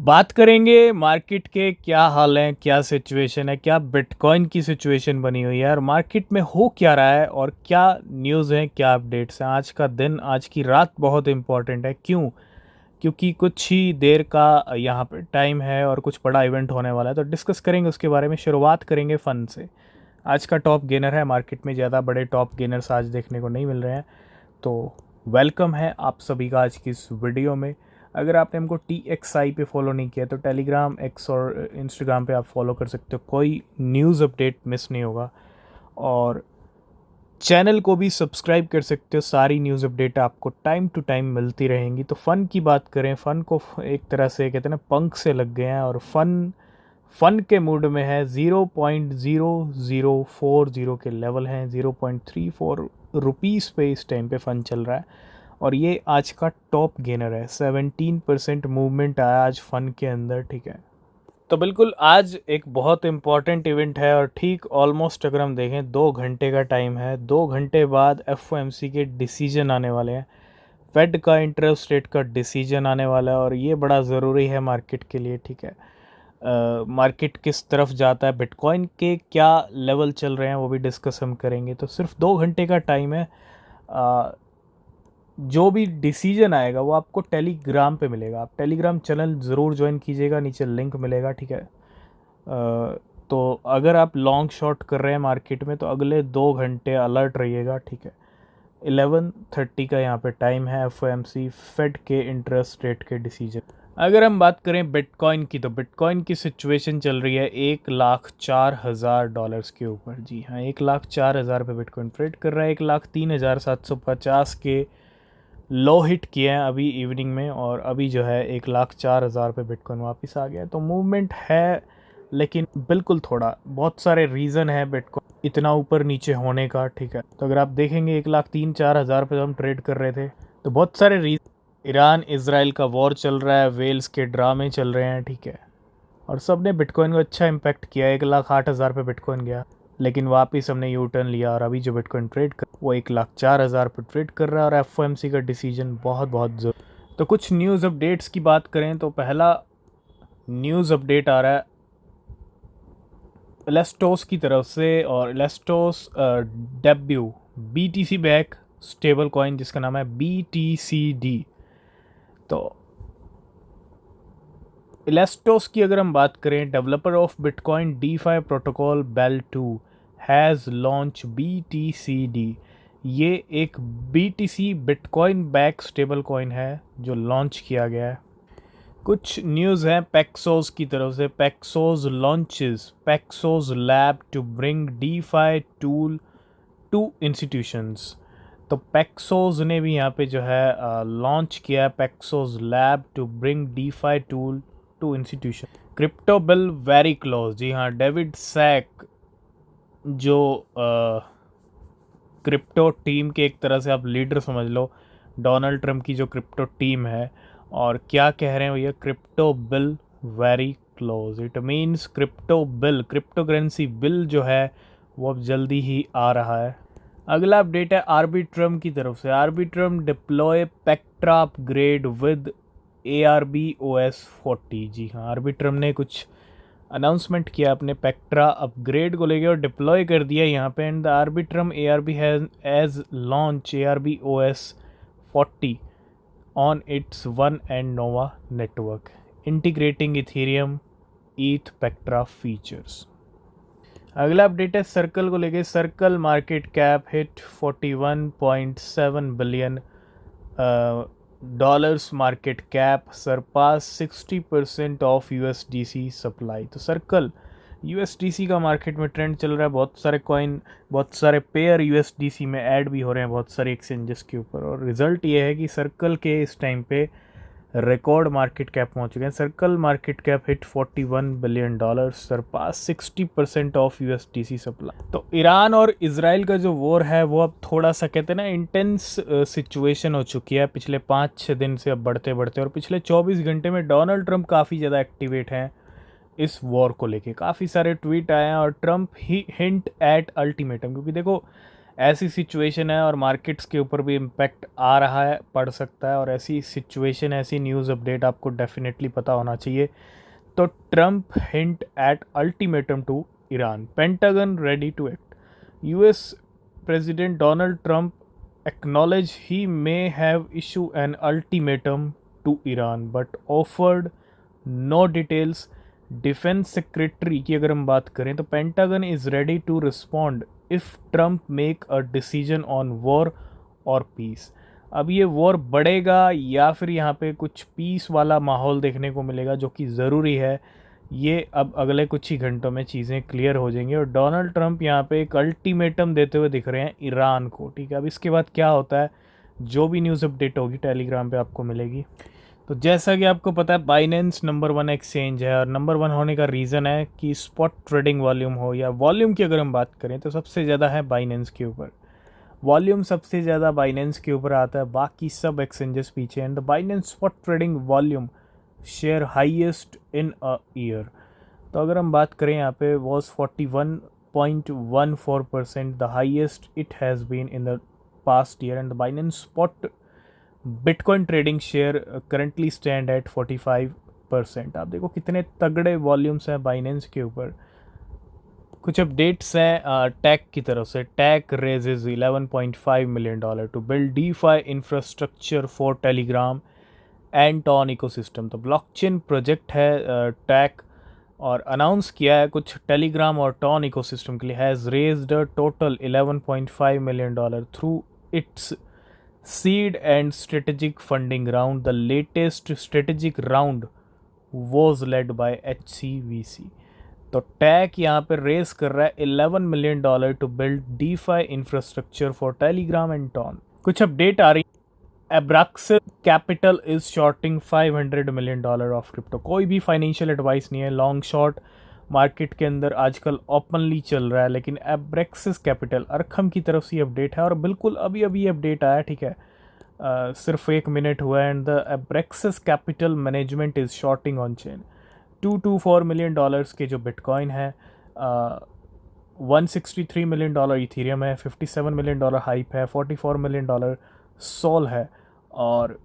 बात करेंगे मार्केट के क्या हाल है, क्या सिचुएशन है, क्या बिटकॉइन की सिचुएशन बनी हुई है और मार्केट में हो क्या रहा है और क्या न्यूज़ है, क्या अपडेट्स हैं। आज का दिन, आज की रात बहुत इंपॉर्टेंट है। क्यों? क्योंकि कुछ ही देर का यहाँ पे टाइम है और कुछ बड़ा इवेंट होने वाला है, तो डिस्कस करेंगे उसके बारे में। शुरुआत करेंगे फ़न से। आज का टॉप गेनर है, मार्केट में ज़्यादा बड़े टॉप गेनर्स आज देखने को नहीं मिल रहे हैं, तो वेलकम है आप सभी का आज की इस वीडियो में। अगर आपने हमको TXI पे फॉलो नहीं किया तो टेलीग्राम, एक्स और इंस्टाग्राम पे आप फॉलो कर सकते हो, कोई न्यूज़ अपडेट मिस नहीं होगा। और चैनल को भी सब्सक्राइब कर सकते हो, सारी न्यूज़ अपडेट आपको टाइम टू टाइम मिलती रहेंगी। तो फ़न की बात करें, फ़न को एक तरह से कहते हैं ना, पंख से लग गए हैं और फ़न के मूड में है। 0.0040 के लेवल हैं, 0.34 रुपीज़ पे इस टाइम पे फ़न चल रहा है और ये आज का टॉप गेनर है। 17% मूवमेंट आया आज फ़न के अंदर, ठीक है। तो बिल्कुल आज एक बहुत इम्पॉर्टेंट इवेंट है और ठीक ऑलमोस्ट अगर हम देखें 2 घंटे का टाइम है। 2 घंटे बाद FOMC के डिसीजन आने वाले हैं, फेड का इंटरेस्ट रेट का डिसीजन आने वाला है और ये बड़ा ज़रूरी है मार्केट के लिए, ठीक है। मार्केट किस तरफ जाता है, बिटकॉइन के क्या लेवल चल रहे हैं, वो भी डिस्कस हम करेंगे। तो सिर्फ 2 घंटे का टाइम है। जो भी डिसीजन आएगा वो आपको टेलीग्राम पे मिलेगा। आप टेलीग्राम चैनल ज़रूर ज्वाइन कीजिएगा, नीचे लिंक मिलेगा, ठीक है। तो अगर आप लॉन्ग शॉट कर रहे हैं मार्केट में तो अगले 2 घंटे अलर्ट रहिएगा, ठीक है। 11:30 का यहाँ पे टाइम है, FOMC फेड के इंटरेस्ट रेट के डिसीजन। अगर हम बात करें बिटकॉइन की, तो बिटकॉइन की सिचुएशन चल रही है $1,04,000 के ऊपर। जी हाँ, 1,04,000 पे बिटकॉइन ट्रेड कर रहा है। 1,03,750 के लो हिट किए हैं अभी इवनिंग में और अभी जो है 1,04,000 पे बिटकॉइन वापस आ गया है। तो मूवमेंट है, लेकिन बिल्कुल थोड़ा, बहुत सारे रीज़न है बिटकॉइन इतना ऊपर नीचे होने का, ठीक है। तो अगर आप देखेंगे 1,03,4,000 पे हम ट्रेड कर रहे थे, तो बहुत सारे रीज़न। ईरान इजराइल का वॉर चल रहा है, वेल्स के ड्रामे चल रहे हैं, ठीक है। और सब ने बिटकॉइन को अच्छा इम्पैक्ट किया। 1,08,000 पे बिटकॉइन गया, लेकिन वापस हमने यू टर्न लिया और अभी जो बिटकॉइन ट्रेड कर वो 1,04,000 पे ट्रेड कर रहा है और FOMC का डिसीजन बहुत बहुत ज़रूरी। तो कुछ न्यूज़ अपडेट्स की बात करें तो पहला न्यूज़ अपडेट आ रहा है एलेस्टोस की तरफ से, और एलेस्टोस debut BTC back stable coin जिसका नाम है BTCD। तो एलेस्टोस की अगर हम बात करें, developer of bitcoin DeFi protocol Bel2 has launch BTCD। ये एक BTC bitcoin back stable coin है जो लॉन्च किया गया है। कुछ न्यूज़ है पैक्सोस की तरफ से। Paxos launches Paxos lab to bring DeFi tool to institutions. तो पैक्सोस ने भी यहाँ पे जो है लॉन्च किया है, Paxos lab to bring DeFi tool to institution. Crypto bill very close. जी हाँ, डेविड सैक जो क्रिप्टो टीम के एक तरह से आप लीडर समझ लो, डोनाल्ड ट्रम्प की जो क्रिप्टो टीम है, और क्या कह रहे हैं भैया, crypto bill very close. It means crypto bill, crypto currency bill जो है वो अब जल्दी ही आ रहा है। अगला अपडेट है आर्बिट्रम की तरफ से। Arbitrum deploy Pectra upgrade with ARBOS 40। जी हाँ, आर्बिट्रम ने कुछ अनाउंसमेंट किया अपने पेक्ट्रा अपग्रेड को लेकर और डिप्लॉय कर दिया यहाँ पे। And the Arbitrum ARB has as launch ARBOS 40 on its one and Nova network integrating Ethereum ETH Pectra features. अगला अपडेट है सर्कल को लेके। Circle market cap hit 41.7 billion dollars market cap, surpass 60% of USDC supply. तो Circle USDC का market में trend चल रहा है। बहुत सारे कॉइन, बहुत सारे पेयर USDC में ऐड भी हो रहे हैं बहुत सारे एक्सचेंजेस के ऊपर, और रिजल्ट ये है कि सर्कल के इस टाइम पे रिकॉर्ड मार्केट कैप पहुंच चुके हैं। Circle market cap hit 41 billion dollar, surpass 60% of USDC supply. तो ईरान और इजराइल का जो वॉर है वो अब थोड़ा सा कहते हैं ना इंटेंस सिचुएशन हो चुकी है पिछले 5-6 दिन से, अब बढ़ते बढ़ते, और पिछले 24 घंटे में डोनाल्ड ट्रंप काफ़ी ज़्यादा एक्टिवेट हैं इस वॉर को लेके। काफ़ी सारे ट्वीट आए हैं और Trump he hint at ultimatum, क्योंकि देखो ऐसी सिचुएशन है और मार्केट्स के ऊपर भी इम्पैक्ट आ रहा है, पड़ सकता है, और ऐसी सिचुएशन, ऐसी न्यूज़ अपडेट आपको डेफिनेटली पता होना चाहिए। तो Trump hint at ultimatum to Iran, Pentagon ready to act. US president Donald Trump acknowledge he may have issued an ultimatum to Iran but offered no details। Defence secretary की अगर हम बात करें तो Pentagon is ready to respond if Trump make a decision on war और peace. अब ये war बढ़ेगा या फिर यहाँ पे कुछ पीस वाला माहौल देखने को मिलेगा, जो कि ज़रूरी है। ये अब अगले कुछ ही घंटों में चीज़ें क्लियर हो जाएंगी और डोनाल्ड ट्रंप यहाँ पे एक अल्टीमेटम देते हुए दिख रहे हैं ईरान को। ठीक है, अब इसके बाद क्या होता है, जो भी न्यूज़ अपडेट होगी टेलीग्राम पे आपको मिलेगी। तो जैसा कि आपको पता है बाइनेंस नंबर 1 एक्सचेंज है, और नंबर 1 होने का रीज़न है कि स्पॉट ट्रेडिंग वॉल्यूम हो या वॉल्यूम की अगर हम बात करें तो सबसे ज़्यादा है बाइनेंस के ऊपर। वॉल्यूम सबसे ज़्यादा बाइनेंस के ऊपर आता है, बाकी सब एक्सचेंजेस पीछे। And the Binance spot trading volume share highest in a year. तो अगर हम बात करें यहाँ पे was 41.14%, the highest it has been in the past year. And the Binance spot Bitcoin trading share currently stand at 45%। आप देखो कितने तगड़े वॉल्यूम्स हैं बाइनेंस के ऊपर। कुछ अपडेट्स हैं टैक की तरफ से। Tac raises $11.5 million to build DeFi infrastructure for Telegram and TON ecosystem. तो ब्लॉकचेन प्रोजेक्ट है टैक, और अनाउंस किया है कुछ टेलीग्राम और टॉन इकोसिस्टम के लिए। Has raised a total $11.5 million through it's seed and strategic funding round. The latest strategic round was led by HCVC। तो टैक यहाँ पे रेस कर रहा है $11 million to build DeFi infrastructure for Telegram and TON. कुछ update आ रही है, Abraxas Capital is shorting $500 million of crypto. कोई भी फाइनेंशियल एडवाइस नहीं है, लॉन्ग शॉर्ट मार्केट के अंदर आजकल ओपनली चल रहा है। लेकिन Abraxas कैपिटल अरखम की तरफ से अपडेट है, और बिल्कुल अभी अभी अपडेट आया, ठीक है, सिर्फ 1 मिनट हुआ है। And the Abraxas Capital Management is shorting on chain $224 million के जो बिटकॉइन है, 163 मिलियन इथीरियम है, 57 मिलियन हाइप है, 44 मिलियन सोल है, और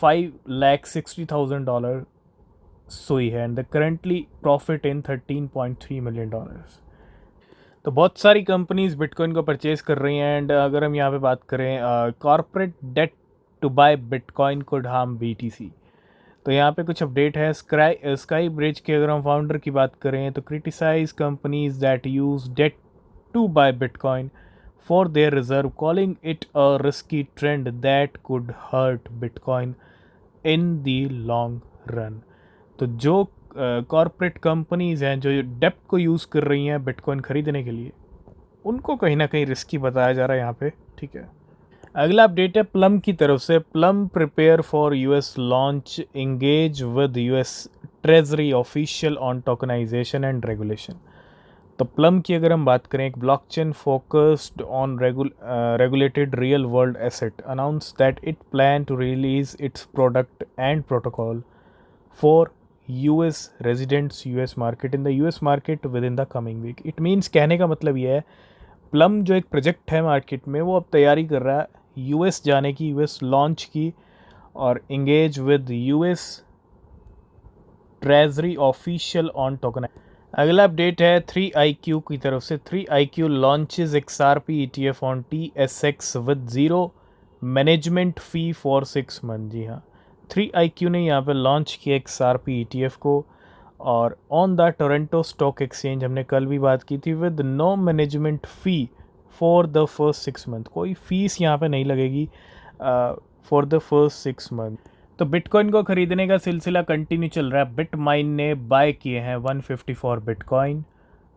$560,000 सोई है। And the currently profit in $13.3 million. तो बहुत सारी कंपनीज बिटकॉइन को परचेज कर रही हैं। एंड अगर हम यहाँ पे बात करें corporate debt to buy Bitcoin could harm BTC। तो यहाँ पे कुछ अपडेट है। स्काई ब्रिज के अगर हम फाउंडर की बात करें तो criticise companies that use debt to buy Bitcoin for their reserve, calling it a risky trend that could hurt Bitcoin in the long run. तो जो कॉरपोरेट कंपनीज हैं जो डेप्ट को यूज़ कर रही हैं बिटकॉइन खरीदने के लिए, उनको कहीं ना कहीं रिस्की बताया जा रहा है यहाँ पे। ठीक है, अगला अपडेट है प्लम की तरफ से। Plume prepare for US launch, engage with US treasury official on tokenisation and regulation. तो प्लम की अगर हम बात करें, एक blockchain focused on regulated real world asset, announce that it plan to release its product and protocol for US residents US market in the US market within the coming week. It means, कहने का मतलब ये है plum जो एक project है market में, वो अब तैयारी कर रहा है US जाने की, US लॉन्च की, और engage with US treasury official on token. अगला अपडेट है 3iQ की तरफ से। 3iQ launches XRP ETF on TSX with zero management fee for 6 month. जी हाँ, 3iQ ने यहाँ पे लॉन्च किया XRP ETF को, और on the Toronto stock exchange, हमने कल भी बात की थी, with no management fee for the first 6 month. कोई फीस यहाँ पे नहीं लगेगी फॉर द फर्स्ट 6 मंथ। तो बिटकॉइन को ख़रीदने का सिलसिला कंटिन्यू चल रहा है। बिटमाइन ने बाय किए हैं 154 bitcoin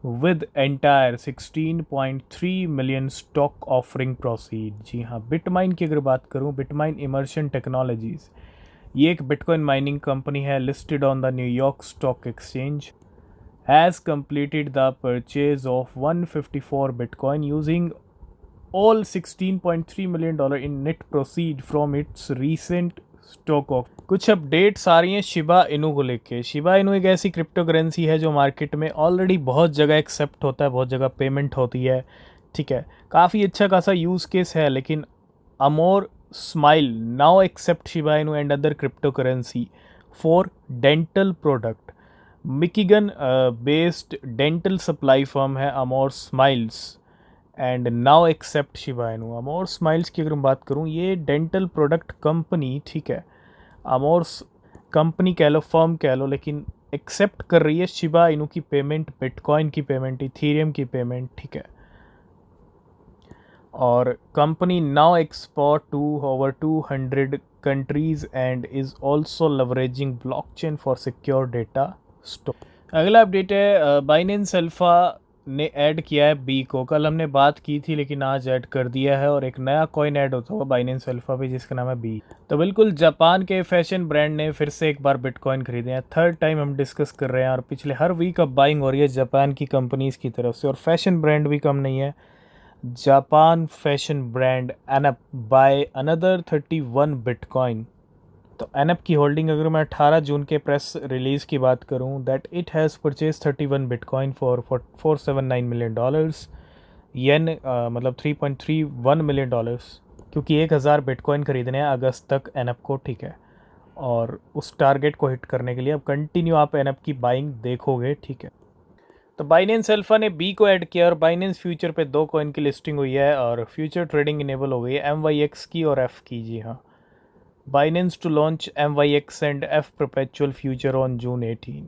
with entire 16.3 million stock offering proceed. जी हाँ, बिटमाइन की अगर बात करूँ, बिटमाइन इमर्शन टेक्नोलॉजीज़, ये एक बिटकॉइन माइनिंग कंपनी है listed on the New York stock exchange, has completed the purchase of 154 Bitcoin using all $16.3 million in net proceed from its recent stock of. कुछ अपडेट्स आ रही हैं शिबा इनू को लेके। Shiba Inu एक ऐसी crypto currency है जो मार्केट में ऑलरेडी बहुत जगह एक्सेप्ट होता है, बहुत जगह पेमेंट होती है, ठीक है, काफ़ी अच्छा खासा यूज़ केस है, लेकिन Amor Smile now accept Shiba Inu and other crypto currency for dental product. Michigan based dental supply firm है Amor Smiles and now accept Shiba Inu. Amor smiles की अगर मैं बात करूँ, ये डेंटल प्रोडक्ट कंपनी, ठीक है, अमोर कंपनी कह लो, फर्म कह लो, लेकिन एक्सेप्ट कर रही है शिबा इनू की पेमेंट, बिटकॉइन की पेमेंट, इथीरियम की पेमेंट, ठीक है। और company now export to over 200 countries and is also leveraging blockchain for secure data store. अगला अपडेट है, बाइनेंस अल्फा ने ऐड किया है बी को। कल हमने बात की थी लेकिन आज ऐड कर दिया है, और एक नया कॉइन ऐड होता हुआ बाइनेंस अल्फा पे जिसका नाम है बी। तो बिल्कुल जापान के फैशन ब्रांड ने फिर से एक बार बिटकॉइन खरीदे हैं। थर्ड टाइम हम डिस्कस कर रहे हैं, और पिछले हर वीक अब बाइंग हो रही है जापान की कंपनीज की तरफ से, और फैशन ब्रांड भी कम नहीं है। Japan fashion brand enough by another 31 bitcoin. तो एनएप की होल्डिंग अगर मैं 18 जून के प्रेस रिलीज़ की बात करूं, that it has purchase 31 bitcoin for $479 million, yen मतलब $3.31 मिलियन, क्योंकि 1000 बिटकॉइन खरीदने हैं अगस्त तक एनएप को, ठीक है। और उस टारगेट को हिट करने के लिए अब कंटिन्यू आप एनएप की बाइंग देखोगे, ठीक है। तो बाइनेंस अल्फा ने बी को ऐड किया, और बाइनेंस फ्यूचर पे 2 कॉइन की लिस्टिंग हुई है, और फ्यूचर ट्रेडिंग इनेबल हो गई है MYX की और F की, जी हाँ। Binance to launch MYX and F perpetual future on June 18.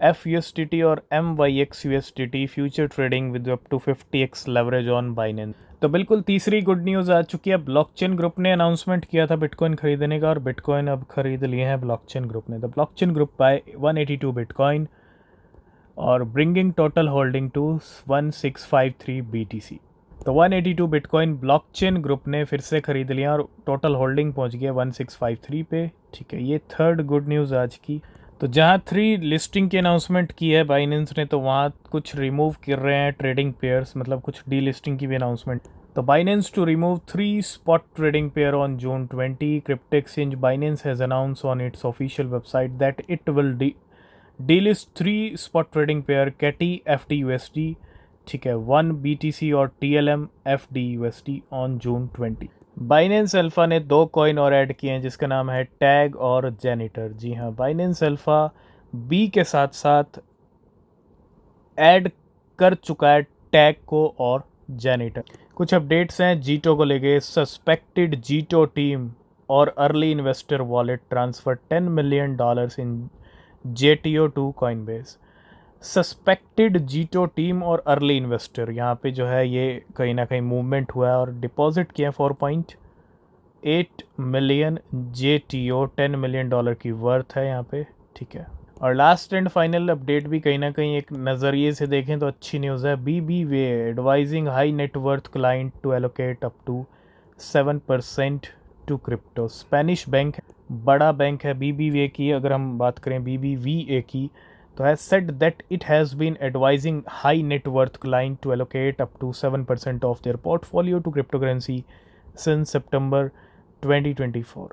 FUSDT और MYX USDT future trading with up to 50x leverage on Binance। तो बिल्कुल तीसरी गुड न्यूज़ आ चुकी है। ब्लॉकचेन ग्रुप ने अनाउंसमेंट किया था बिटकॉइन खरीदने का, और बिटकॉइन अब खरीद लिए हैं ब्लॉकचेन ग्रुप ने। The blockchain group buy 182 bitcoin और bringing total holding to 1653 BTC। तो 182 बिटकॉइन ब्लॉकचेन ग्रुप ने फिर से खरीद लिया, और टोटल होल्डिंग पहुंच गया 1653 पे, ठीक है। ये थर्ड गुड न्यूज़ आज की। तो जहां 3 लिस्टिंग की अनाउंसमेंट की है बाइनेंस ने, तो वहां कुछ रिमूव कर रहे हैं ट्रेडिंग पेयर्स, मतलब कुछ डी लिस्टिंग की भी अनाउंसमेंट। तो Binance to remove 3 spot trading pair on June 20, crypto exchange Binance has announce on its official website that it will delist 3 spot trading pair कैटी FD USD, ठीक है, 1 BTC और TLM FD USD on June 20। Binance Alpha ने 2 coin और add किए हैं जिसका नाम है टैग और जेनिटर। जी हाँ, बाइनेंस अल्फा बी के साथ साथ ऐड कर चुका है टैग को और जेनिटर। कुछ अपडेट्स हैं जीटो को लेके। सस्पेक्टेड जीटो टीम और early investor wallet transfer $10 million in JTO to Coinbase. Suspected Jito team और अर्ली इन्वेस्टर, यहाँ पे जो है ये कहीं ना कहीं मूवमेंट हुआ है, और डिपॉजिट किया 4.8 मिलियन JTO, $10 मिलियन की वर्थ है यहाँ पे, ठीक है। और लास्ट एंड फाइनल अपडेट भी कहीं ना कहीं एक नज़रिए से देखें तो अच्छी न्यूज़ है। BBVA advising high net worth client to allocate up to 7% to crypto. Spanish bank, बड़ा बैंक है BBVA की, अगर हम बात करें BBVA की, तो has said that it has been advising high net worth client to allocate up to 7% of their portfolio to crypto currency since September 2024।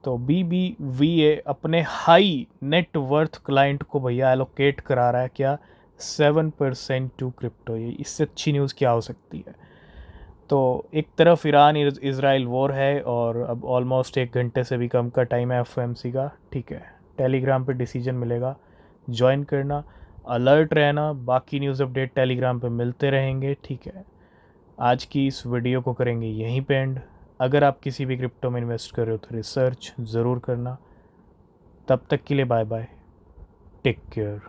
तो BBVA अपने हाई नेटवर्थ क्लाइंट को भैया एलोकेट करा रहा है क्या, 7% टू क्रिप्टो। ये इससे अच्छी न्यूज़ क्या हो सकती है। तो एक तरफ ईरान इज़राइल वॉर है, और अब ऑलमोस्ट 1 घंटे से भी कम का टाइम है FOMC का, ठीक है। टेलीग्राम पे डिसीजन मिलेगा, ज्वाइन करना, अलर्ट रहना। बाकी न्यूज़ अपडेट टेलीग्राम पे मिलते रहेंगे, ठीक है। आज की इस वीडियो को करेंगे यहीं पे एंड। अगर आप किसी भी क्रिप्टो में इन्वेस्ट कर रहे हो तो रिसर्च ज़रूर करना। तब तक के लिए बाय बाय, टेक केयर।